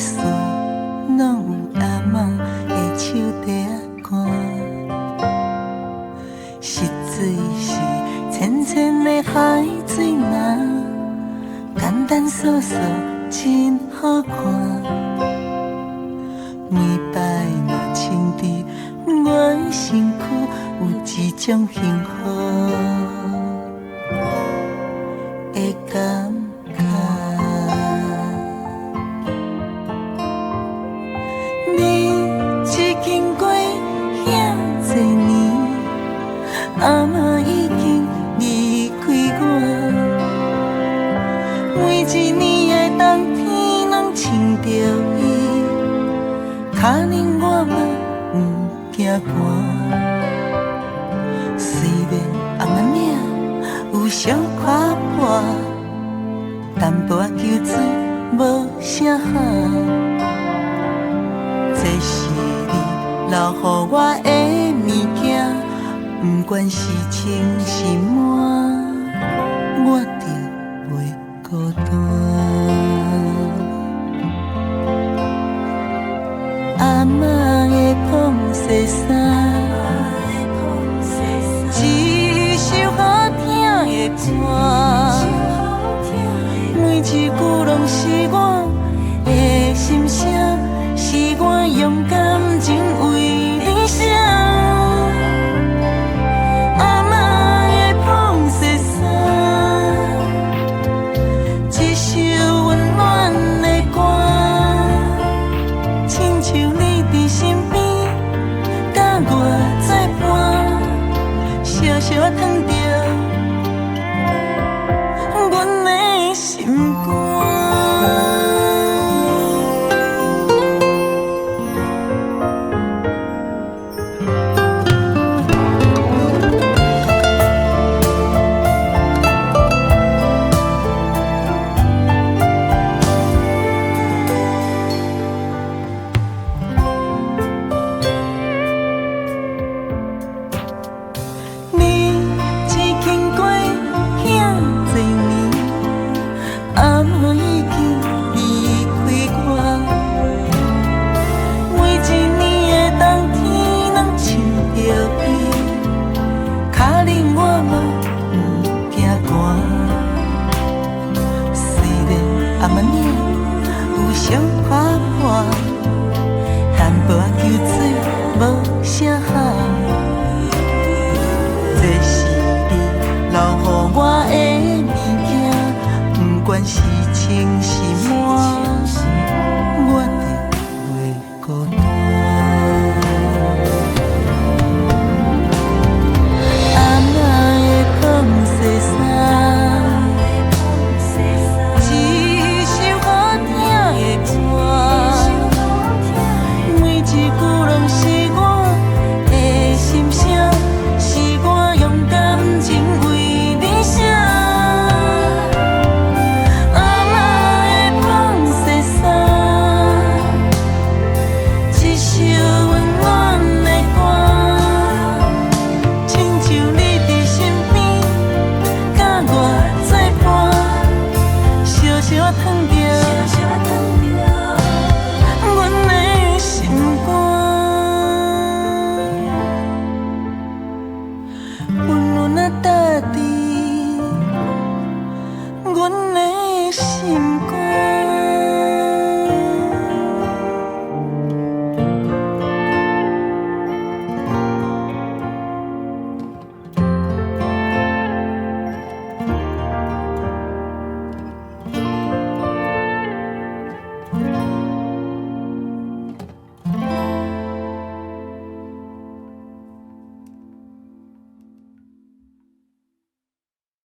事，拢有阿嬷的手底仔汗。实水是浅浅的海水呐，简单素素真好看。每摆若亲伫我身躯，有一种幸福的感觉。你已经过遐多年，阿嬷已经离开我。每一年的冬天拢穿着伊，可能我嘛不惊寒。虽然红仔领有小可破，淡薄仔酒水无啥好。这是你留予我的物件，不管是清是满，我就袂孤单。阿嬷的捧洗衫，一首好听的歌，每一句拢是我的心声，是我勇敢真为你写。阿嬷的捧洗衫，一首温暖的歌，亲像你伫身边，甲我作伴，小小烫着阮的心肝。阿嬷领有小可破，淡薄仔酒水无啥好。这是你留予我的物件，不管是清是